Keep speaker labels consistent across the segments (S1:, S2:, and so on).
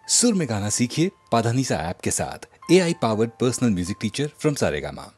S1: सुर में गाना सीखिए पाधानीसा ऐप के साथ। AI powered personal music teacher from Saregama.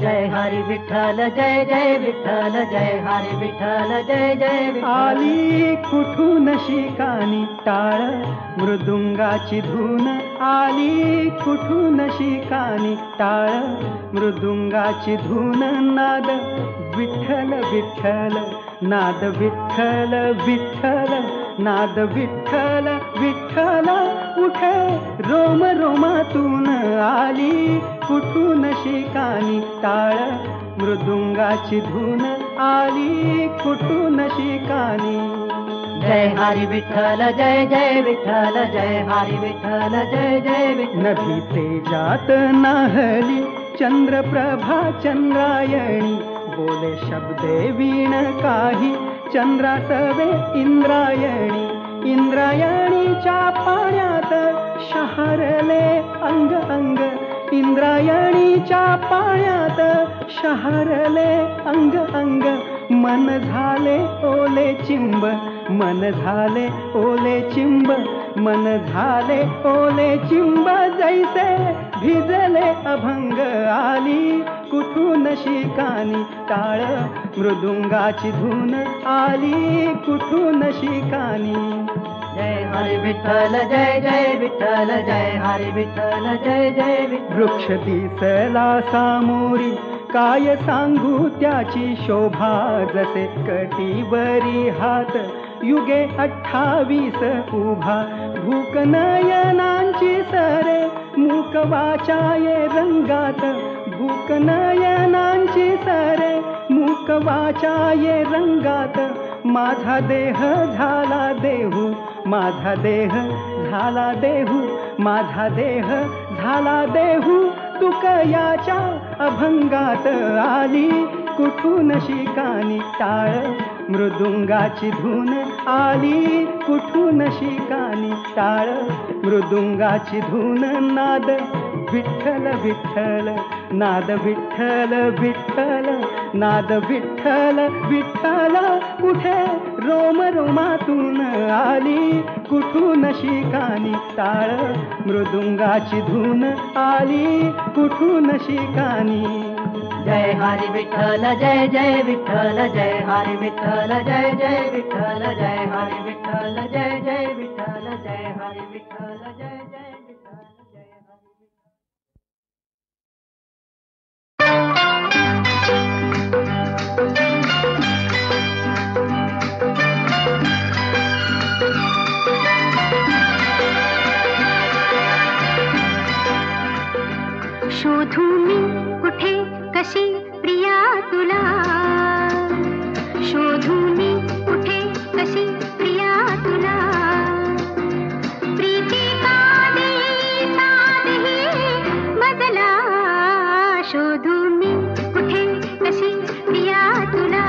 S2: जय हरी विठ्ठल जय जय विठ्ठल जय हरी विठ्ठल जय जय विठ्ठल।
S3: आली कुठून शिकानी टाळ मृदुंगाची धून, आली कुठून शिकानी टाळ मृदुंगाची धून, नाद विठ्ठल विठ्ठल नाद विठ्ठल विठ्ठल नाद विठ्ठल विठ्ठल उठे रोम रोमातून, आली कुठून शिकानी टाळ मृदुंगाची धून, आली कुठून शिकानी।
S2: जय हरी विठ्ठल जय जय विठ्ठल जय हरी विठ्ठल जय जय विठ्ठल।
S3: नभी तेजात नाहली चंद्रप्रभा चंद्रायणी, बोले शब्दे वीण काही चंद्रासवे इंद्रायणी, इंद्रायणीच्या पाण्यात शहरले अंग अंग, इंद्रायणीच्या पाण्यात शहरले अंग अंग, मन झाले ओले चिंब, मन झाले ओले चिंब, मन झाले ओले चिंब, जैसे भिजले अभंग, आली कुठून शिकानी टाळ मृदुंगाची धून, आली कुठून शिकानी।
S2: जय हरी विठ्ठल जय जय विठ्ठल जय हरी विठ्ठल जय जय विठ्ठल।
S3: वृक्ष दिसला सामोरी काय सांगू त्याची शोभा, जसे कटीवरी हात युगे 28 उभा. भूक नयनांची सरे मूक वाचाये रंगात, भूक नयनांची सरे मूक वाचाये रंगात. माझा देह झाला देहू, माझा देह झाला देहू, माझा देह झाला देहू. तुकयाच्या अभंगात आली कुठून शिकानी टाळ, मृदुंगाची धून आली कुठून शिकानी टाळ. मृदुंगाची धून नाद विठ्ठल विठ्ठल, नाद विठ्ठल विठ्ठल, नाद विठ्ठल विठ्ठल. कुठे रोम रोमातून आली कुठून शिकानी टाळ, मृदुंगाची धून आली कुठून शिकानी.
S2: जय हरी विठ्ठल जय जय विठ्ठल, जय हरी विठ्ठल जय जय विठ्ठल, जय हरी विठ्ठल जय जय विठ्ठल, जय हरी विठ्ठल जय जय विठ्ठल, जय हरी.
S4: शोधू मी कुठे कशी प्रिया तुला, शोधू मी कुठे कशी प्रिया तुला. प्रीती का देतात ही मजला, शोधू मी कुठे कशी प्रिया तुला.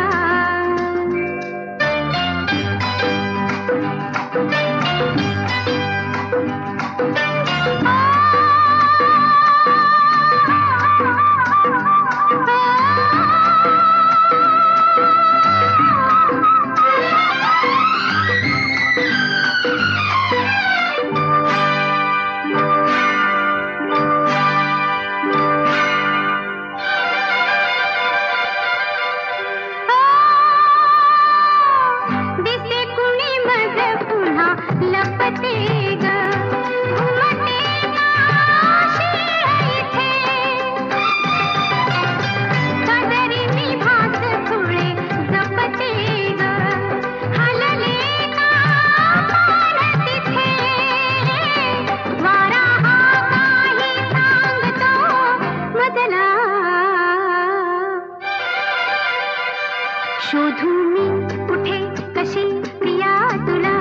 S4: शोधू मी कुठे कशी प्रिया तुला,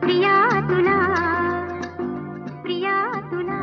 S4: प्रिया तुला, प्रिया तुला.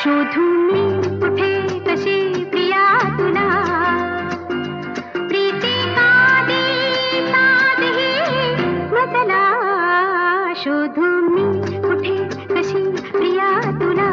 S4: शोधू मी कुठे कशी प्रिया तुला, प्रीती का देतात ही मजला. शोधू मी कुठे कशी प्रिया तुला.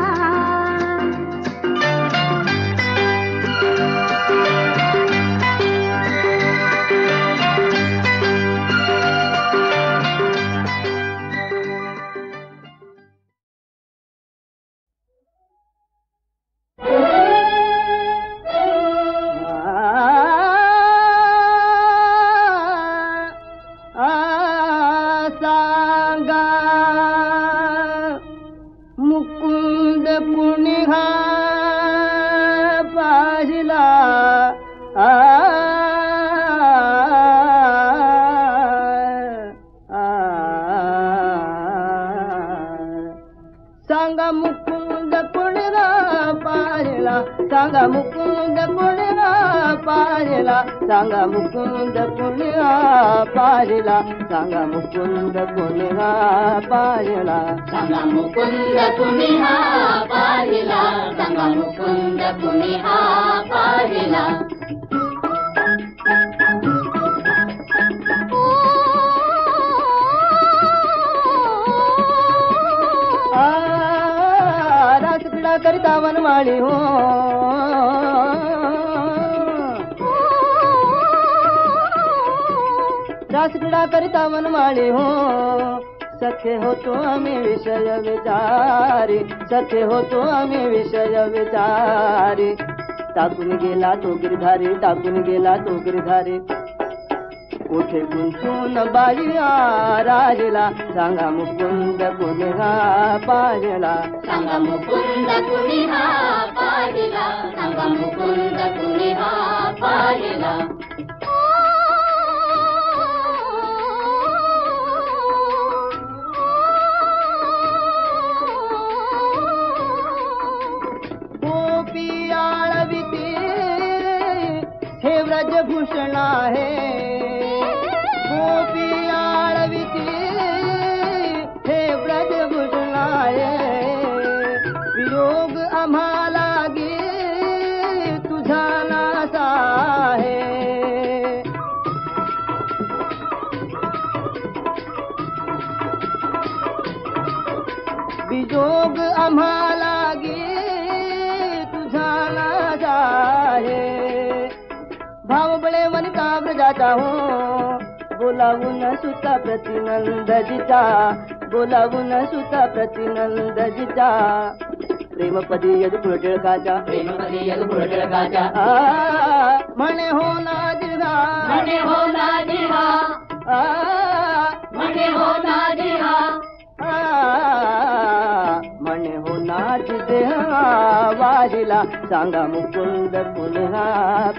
S3: मुकुंद पुण्या पाहिला सांगा मुकुंद पुण्या पाहिला, सांगा मुकुंद पुण्या पाहिला सांगा मुकुंद पुण्या पाहिला सांगा मुकुंद पुण्या पाहिला
S5: सांगा मुकुंद पुण्या पाहिला सांगा मुकुंद पुण्या पाहिला रासक्रीडा करिता वनमाळी हो रासक्रीडा करिता वनमाळी हो सखे होतो आम्ही विषय विचारी सखे होतो आम्ही विषय विचारी टाकून गेला तो गिरधारी टाकून गेला तो गिरधारी कोठे गुंतून बाळिया राहिला सांगा मुकुंद पुण्या पाहिला सांगा मुकुंद पुण्या पाहिला सांगा मुकुंद पुण्या पाहिला
S3: गोपी आळविती हे व्रजभूषण आहे गोपी आळविती हे व्रजभूषण आहे वियोग आम्हाला गे तुझा नासा आहे वियोग आम्हाला गे तुझा नासा आहे भाव बळे वनिता व्रजाचा हो बोलावून सुता प्रतिनंदजिता बोलावून सुता प्रतिनंदजिता प्रेमपदी यदुकुळ टिळकाच्या
S5: प्रेमपदी यदुकुळ टिळकाच्या
S3: म्हणे हो ना जिल्हा
S5: म्हणे हो ना जिहा म्हणे हो ना जिहा
S3: म्हणे हो नाच देहा वाहिला सांगा मुकुंद पुन्हा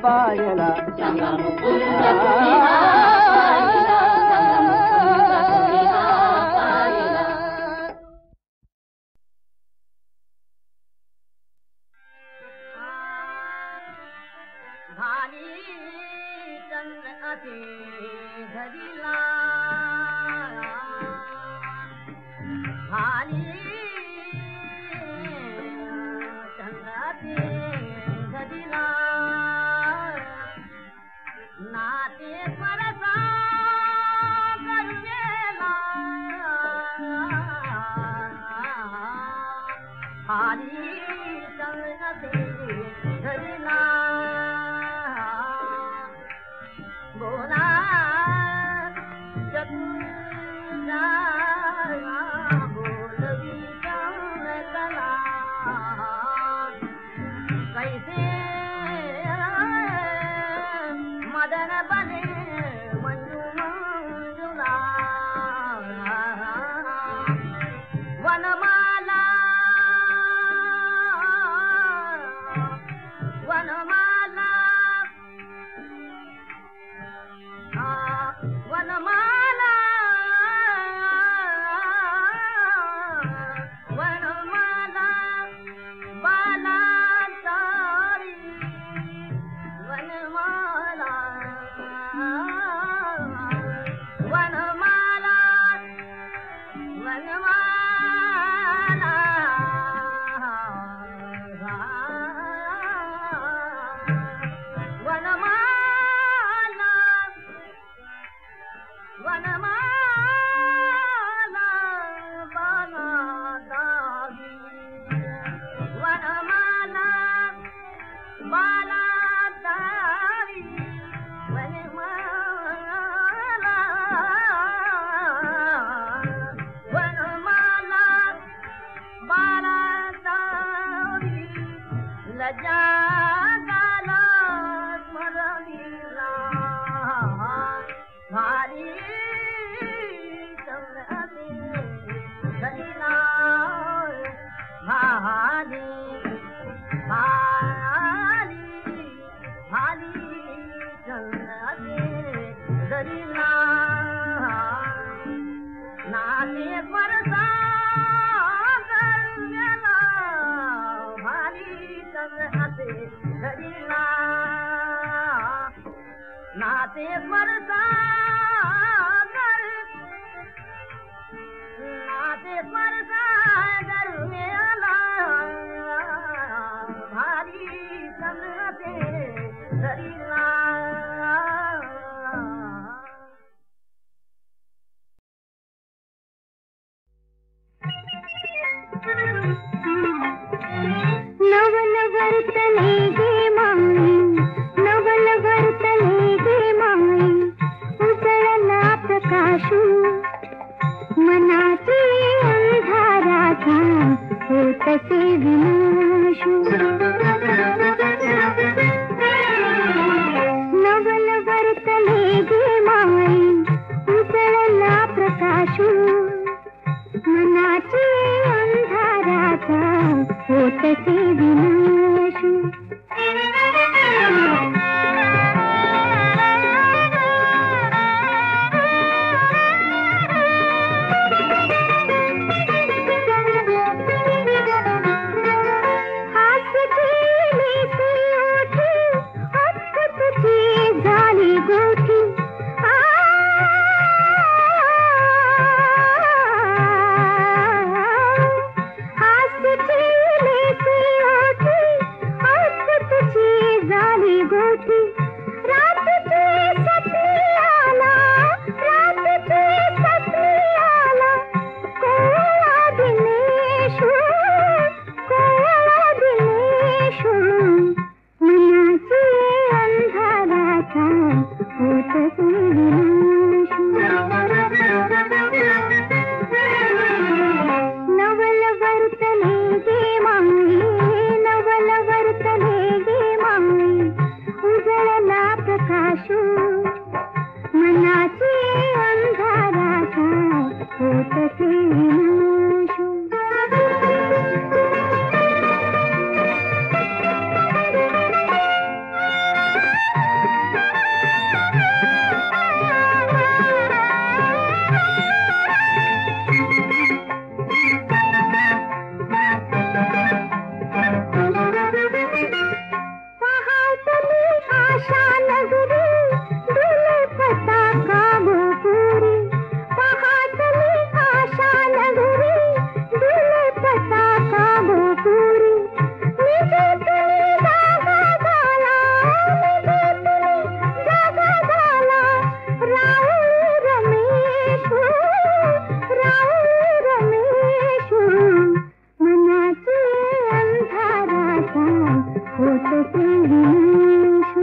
S3: पाहिला
S5: सांगा मुकुंद पुण्या पाहिला सांगा मुकुंद पुण्या पाहिला
S2: भाली चंद्र असे धरिला भाली चंद्र असे धरिला नाते परसा गरजेला भाली चंद्र असे धरिला बोला चतुरा बोलवी कला कैसे मदन बने मंजू मंजुला वनमाला वनमाला वनमाला वनमाला बाला तारी वनमाला वनमाला वनमाला वनमाला बाला दावी वनमाला बाला दावी वनमाला वनमाला बाला दावी लजा गाला स्मरणीला भारी चंद्र असे धरिला भाली भाली भाली चंद्र असे धरिला नाते परसा गरजेला भाली चंद्र असे धरिला
S3: नाते परसागर में आला भारी संगते दरिया
S4: नवल वर्तले गे माई नवल वर्तले गे माई उजळला प्रकाशू मनाची अंधाराचा होतसे विनाशू नवल वर्तले गे माई उजळला प्रकाशू मनाची अंधाराचा होतसे विनाशू हास केली ती ओठी अद्भुतची झाली गोठी हास केली ती ओठी अद्भुतची झाली गोठी रातची सती आला रातची सती आला कोवळा दिनेशू कोवळा दिनेशू मनाची अंधाराचा होतसे विनाशू नवल वर्तले गे माई नवल वर्तले गे माई उजळला प्रकाशू मनाची अंधाराचा होतसे विनाशू पहाटली आशा नगरी डुले पताका गोपुरी पहाटली आशा नगरी डुले पताका गोपुरी निजेतली जागा झाला निजेतली जागा झाला राहुल रमेशू मनाची अंधाराचा होतसे विनाशू